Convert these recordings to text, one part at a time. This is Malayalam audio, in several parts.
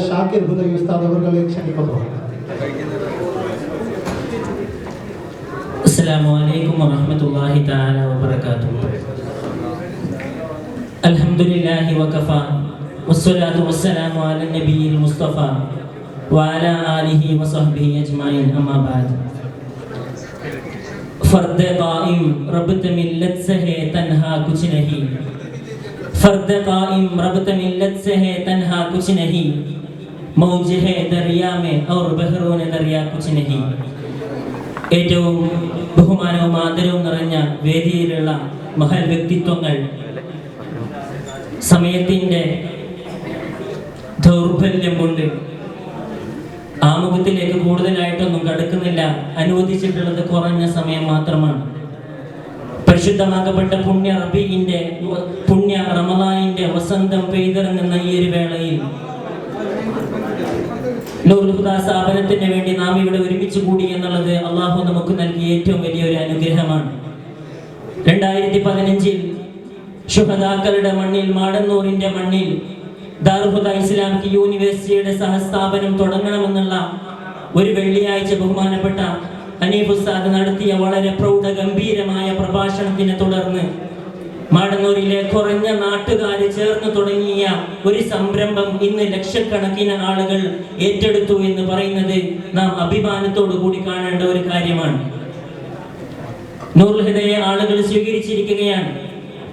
ഷാക്കിർ ഹുദവി ഉസ്താദ് അവരെ ക്ഷണിക്കുന്നു. അസ്സലാമു അലൈക്കും വറഹ്മത്തുള്ളാഹി തആല വബറകാതുഹു. അൽഹംദുലില്ലാഹി വകഫാ വസ്സലാത്തു വസ്സലാമു അലാ നബിയിൽ മുസ്തഫ വഅലാ ആലിഹി വസഹ്ബിഹി അജ്മഈൻ. അമ്മാ ബഅദ്. फर्द काइम रब्त मिल्लत से है तन्हा कुछ नहीं, फर्द काइम रब्त मिल्लत से है तन्हा कुछ नहीं, मौज है दरिया में और बहरों दरिया कुछ नहीं. ഏറ്റവും ബഹുമാനവും ആദരവും നിറഞ്ഞ വേദിയിലുള്ള മഹൽ വ്യക്തിത്വങ്ങൾ, സമയത്തിൻ്റെ ദൗർബല്യം കൊണ്ട് ആമുഖത്തിലേക്ക് കൂടുതലായിട്ടൊന്നും കടക്കുന്നില്ല. അനുവദിച്ചിട്ടുള്ളത് കുറഞ്ഞ സമയം മാത്രമാണ്. പരിശുദ്ധമാക്കപ്പെട്ട പുണ്യ റമളാനിന്റെ വസന്തം പെയ്തിറങ്ങുന്ന ഈ ഒരു വേളയിൽ നൂറുൽ ഹുദ സ്ഥാപനത്തിന് വേണ്ടി നാം ഇവിടെ ഒരുമിച്ച് കൂടി എന്നുള്ളത് അള്ളാഹു നമുക്ക് നൽകിയ ഏറ്റവും വലിയൊരു അനുഗ്രഹമാണ്. 2015 ശുഹദാക്കളുടെ മണ്ണിൽ, മാടന്നൂരിന്റെ മണ്ണിൽ ദാറുൽ ഹുദ ഇസ്ലാമിക് യൂണിവേഴ്സിറ്റിയുടെ സഹസ്ഥാപനം തുടങ്ങണമെന്നുള്ള ഒരു വെള്ളിയാഴ്ച ബഹുമാനപ്പെട്ട ഹനീഫ് ഉസ്താദ് നടത്തിയ വളരെ പ്രൗഢഗംഭീരമായ പ്രഭാഷണത്തിനെ തുടർന്ന് മാടന്നൂരിലെ കുറഞ്ഞ നാട്ടുകാർ ചേർന്ന് തുടങ്ങിയ ഒരു സംരംഭം ഇന്ന് ലക്ഷക്കണക്കിന് ആളുകൾ ഏറ്റെടുത്തു എന്ന് പറയുന്നത് നാം അഭിമാനത്തോടു കൂടി കാണേണ്ട ഒരു കാര്യമാണ്. നൂറുൽ ഹുദയെ ആളുകൾ സ്വീകരിച്ചിരിക്കുകയാണ്.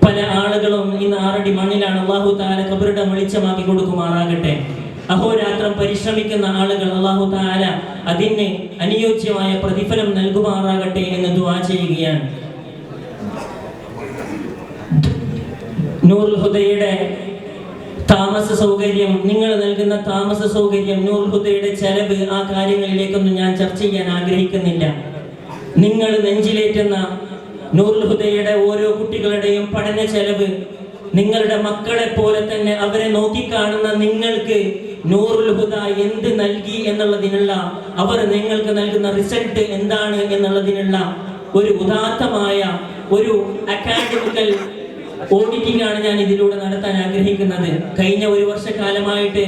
പല ആളുകളും ഇന്ന് 6 അടി മണ്ണിലാണ്. അല്ലാഹു തആല ഖബറുടെ വെളിച്ചമാക്കി കൊടുക്കുമാറാകട്ടെ. അഹോരാത്രം പരിശ്രമിക്കുന്ന ആളുകൾ അല്ലാഹു തആല അതിന് അനുയോജ്യമായ പ്രതിഫലം നൽകുമാറാകട്ടെ എന്ന് ദുആ ചെയ്യുകയാണ്. നൂറുൽ ഹുദയുടെ താമസ സൗകര്യം, നിങ്ങൾ നൽകുന്ന താമസ സൗകര്യം, നൂറുൽ ഹുദയുടെ ചെലവ്, ആ കാര്യങ്ങളിലേക്കൊന്നും ഞാൻ ചർച്ച ചെയ്യാൻ ആഗ്രഹിക്കുന്നില്ല. നിങ്ങൾ നെഞ്ചിലേറ്റുന്ന നൂറുൽ ഹുദയുടെ ഓരോ കുട്ടികളുടെയും പഠന ചെലവ്, നിങ്ങളുടെ മക്കളെ പോലെ തന്നെ അവരെ നോക്കിക്കാണുന്ന നിങ്ങൾക്ക് നൂറുൽ ഹുദ എന്ത് നൽകി എന്നുള്ളതിനുള്ള, അവർ നിങ്ങൾക്ക് നൽകുന്ന റിസൾട്ട് എന്താണ് എന്നുള്ളതിനുള്ള ഒരു ഉദാത്തമായ ഒരു അക്കാഡമിക്കൽ ഓഡിറ്റിംഗ് ആണ് ഞാൻ ഇതിലൂടെ നടത്താൻ ആഗ്രഹിക്കുന്നത്. കഴിഞ്ഞ ഒരു വർഷക്കാലമായിട്ട്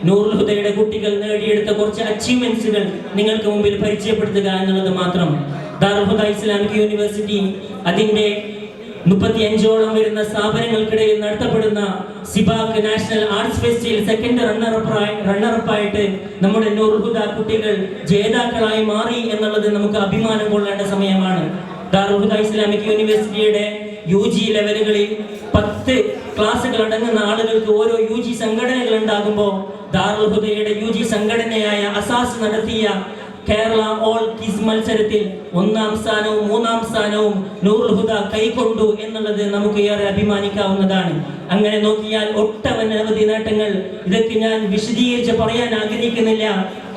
നൂറുൽ ഹുദയുടെ കുട്ടികൾ നേടിയെടുത്ത കുറച്ച് അച്ചീവ്മെന്റ്സുകൾ നിങ്ങൾക്ക് മുമ്പിൽ പരിചയപ്പെടുത്തുക എന്നുള്ളത് മാത്രം. ദാറുൽ ഹുദ ഇസ്ലാമിക് യൂണിവേഴ്സിറ്റി അതിന്റെ 35ഓളം വരുന്ന സ്ഥാപനങ്ങൾക്കിടയിൽ നടത്തപ്പെടുന്ന സിബാക് നാഷണൽ ആർട്സ് ഫെസ്റ്റിൽ സെക്കൻഡ് റണ്ണറപ്പായിട്ട് നമ്മുടെ നൂറുൽ ഹുദ കുട്ടികൾ ജേതാക്കളായി മാറി എന്നുള്ളത് നമുക്ക് അഭിമാനം കൊള്ളേണ്ട സമയമാണ്. ദാറുൽ ഹുദ ഇസ്ലാമിക് യൂണിവേഴ്സിറ്റിയുടെ UG ലെവലുകളിൽ 10 ക്ലാസുകൾ അടങ്ങുന്ന ആളുകൾക്ക് ഓരോ UG സംഘടനകൾ ഉണ്ടാകുമ്പോൾ ദാറുൽ ഹുദയുടെ UG സംഘടനയായ അസാസ് നടത്തിയ കേരള ഓൾ ക്വിസ് മത്സരത്തിൽ 1ാം സ്ഥാനവും 3ാം സ്ഥാനവും നൂറുൽ ഹുദ കൈക്കൊണ്ടു എന്നുള്ളത് നമുക്ക് ഏറെ അഭിമാനിക്കാവുന്നതാണ്. അങ്ങനെ നോക്കിയാൽ ഒട്ടനവധി നേട്ടങ്ങൾ, ഇതൊക്കെ ഞാൻ വിശദീകരിച്ച് പറയാൻ ആഗ്രഹിക്കുന്നില്ല.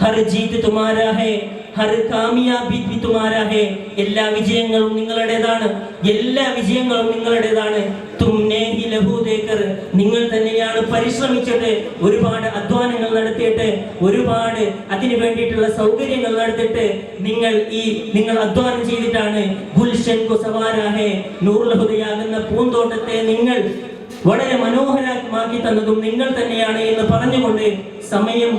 ഹർ ജീത് തുമാരാ ഹേ, ഹർ കാമിയാബി ഭി തുമാരാ ഹേ. എല്ലാ വിജയങ്ങളും നിങ്ങളുടേതാണ്, എല്ലാ വിജയങ്ങളും നിങ്ങളുടേതാണ്. തുംനെ ഹി ലഹു ദേക്കർ, നിങ്ങൾ തന്നെയാണ് പരിശ്രമിച്ചിട്ട്, ഒരുപാട് അധ്വാനങ്ങൾ നടത്തിയിട്ട്, ഒരുപാട് അതിനു വേണ്ടിയിട്ടുള്ള സൗകര്യങ്ങൾ നടത്തിയിട്ട്, നിങ്ങൾ അധ്വാനം ചെയ്തിട്ടാണ് ഗുൽഷൻ കോ സവാരാ ഹേ, നൂറുൽ ഹുദയാകുന്ന പൂന്തോട്ടത്തെ നിങ്ങൾ വളരെ മനോഹരമാക്കി തന്നതും നിങ്ങൾ തന്നെയാണ് എന്ന് പറഞ്ഞുകൊണ്ട് സമയം